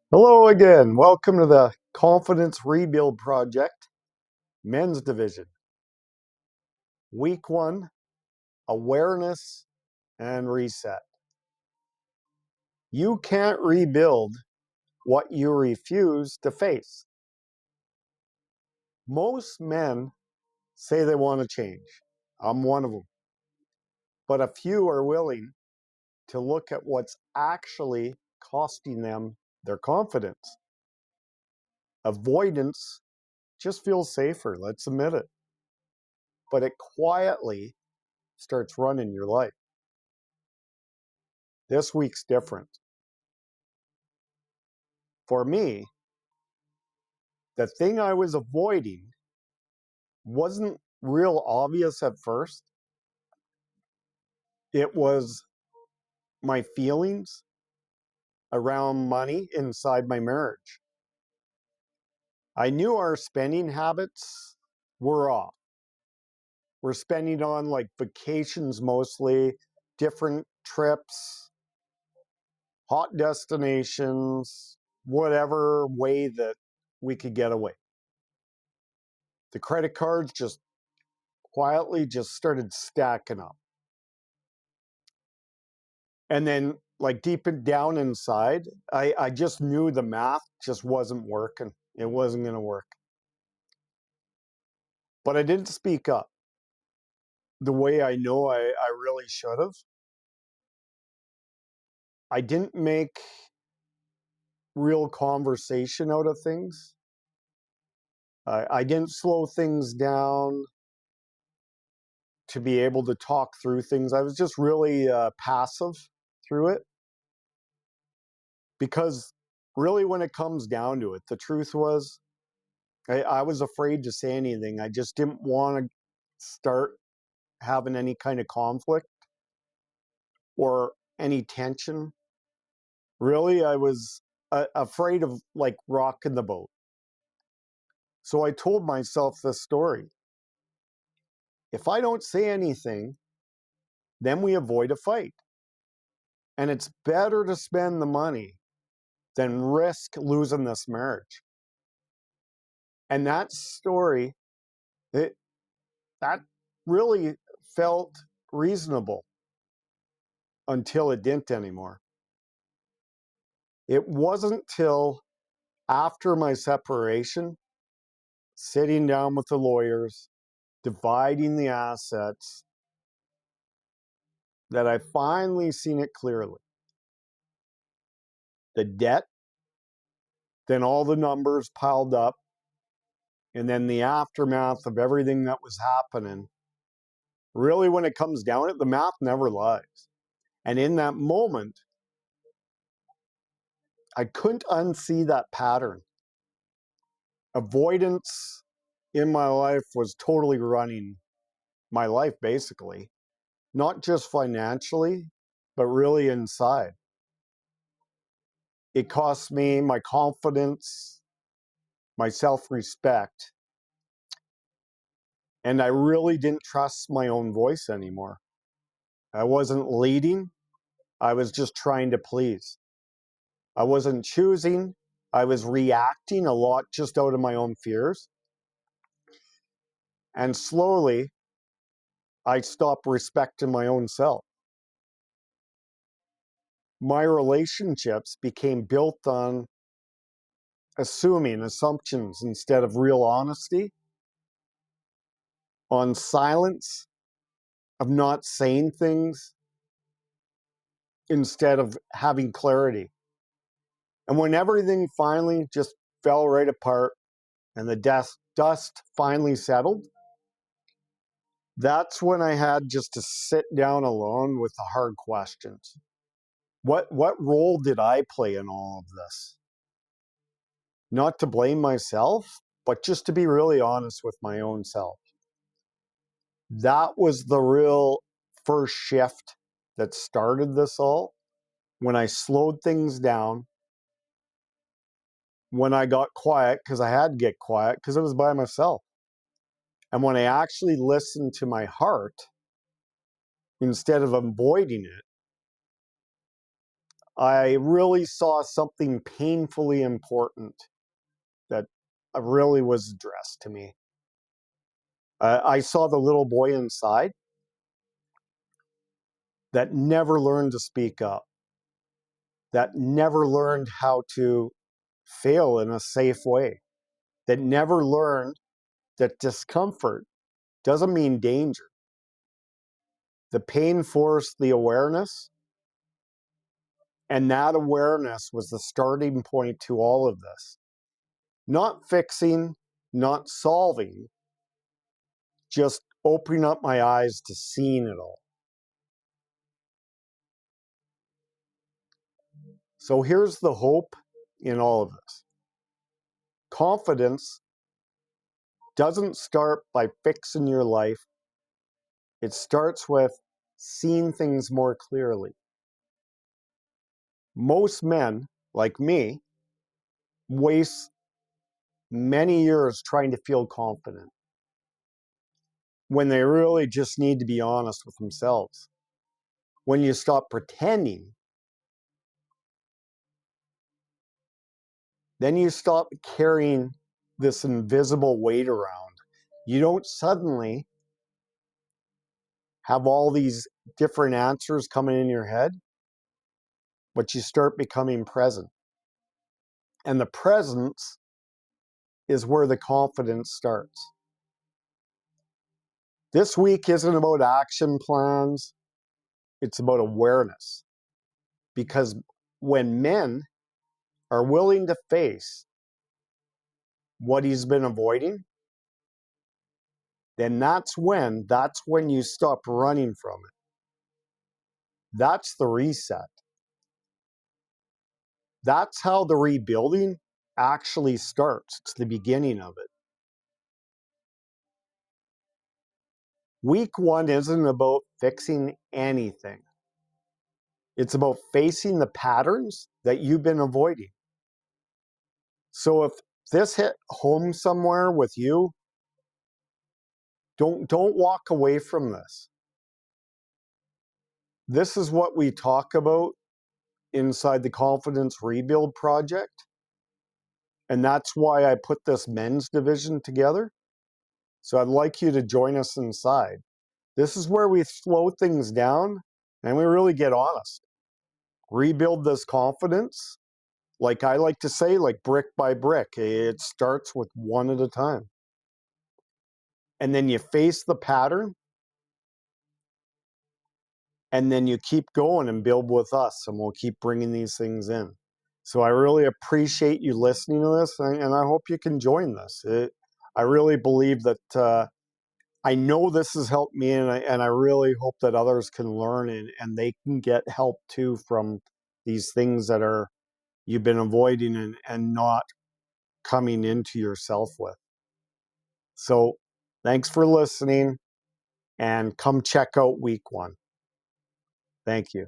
Hello again. Welcome to the Confidence Rebuild Project, Men's Division. Week 1, Awareness and Reset. You can't rebuild what you refuse to face. Most men say they want to change. I'm one of them. But a few are willing to look at what's actually costing them their confidence. Avoidance just feels safer, let's admit it. But it quietly starts running your life. This week's different. For me, the thing I was avoiding wasn't real obvious at first. It was my feelings around money inside my marriage. I knew our spending habits were off. We're spending on like vacations mostly, different trips, hot destinations, whatever way that we could get away. The credit cards just quietly just started stacking up. And then like deep down inside, I just knew the math just wasn't working. It wasn't going to work. But I didn't speak up the way I know I really should have. I didn't make real conversation out of things. I didn't slow things down to be able to talk through things. I was just really passive through it. Because really, when it comes down to it, the truth was I was afraid to say anything. I just didn't want to start having any kind of conflict or any tension. Really, I was afraid of like rocking the boat. So I told myself this story. If I don't say anything, then we avoid a fight. And it's better to spend the money than risk losing this marriage. And that story, that really felt reasonable until it didn't anymore. It wasn't till after my separation, sitting down with the lawyers, dividing the assets, that I finally seen it clearly. The debt, then all the numbers piled up, and then the aftermath of everything that was happening. Really, when it comes down to it, the math never lies. And in that moment, I couldn't unsee that pattern. Avoidance in my life was totally running my life, basically, not just financially, but really inside. It cost me my confidence, my self-respect, and I really didn't trust my own voice anymore. I wasn't leading, I was just trying to please. I wasn't choosing, I was reacting a lot just out of my own fears. And slowly, I stopped respecting my own self. My relationships became built on assuming assumptions instead of real honesty, on silence, of not saying things instead of having clarity. And when everything finally just fell right apart and the dust finally settled, that's when I had just to sit down alone with the hard questions. What role did I play in all of this? Not to blame myself, but just to be really honest with my own self. That was the real first shift that started this all. When I slowed things down, when I got quiet, because I had to get quiet because I was by myself. And when I actually listened to my heart instead of avoiding it, I really saw something painfully important that really was addressed to me. I saw the little boy inside that never learned to speak up, that never learned how to fail in a safe way, that never learned that discomfort doesn't mean danger. The pain forced the awareness, and that awareness was the starting point to all of this. Not fixing, not solving, just opening up my eyes to seeing it all. So here's the hope in all of this. Confidence doesn't start by fixing your life. It starts with seeing things more clearly. Most men, like me, waste many years trying to feel confident when they really just need to be honest with themselves. When you stop pretending, then you stop carrying this invisible weight around. You don't suddenly have all these different answers coming in your head, but you start becoming present. And the presence is where the confidence starts. This week isn't about action plans, it's about awareness. Because when men are willing to face what he's been avoiding, then that's when you stop running from it. That's the reset. That's how the rebuilding actually starts. It's the beginning of it. Week one isn't about fixing anything. It's about facing the patterns that you've been avoiding. So if this hit home somewhere with you, don't walk away from this. This is what we talk about inside the Confidence Rebuild Project. And that's why I put this men's division together. So I'd like you to join us inside. This is where we slow things down and we really get honest. Rebuild this confidence, like I like to say, like brick by brick. It starts with one at a time. And then you face the pattern, and then you keep going and build with us, and we'll keep bringing these things in. So I really appreciate you listening to this, and I hope you can join this. I really believe that I know this has helped me, and I really hope that others can learn and they can get help too from these things that you've been avoiding and not coming into yourself with. So thanks for listening, and come check out week one. Thank you.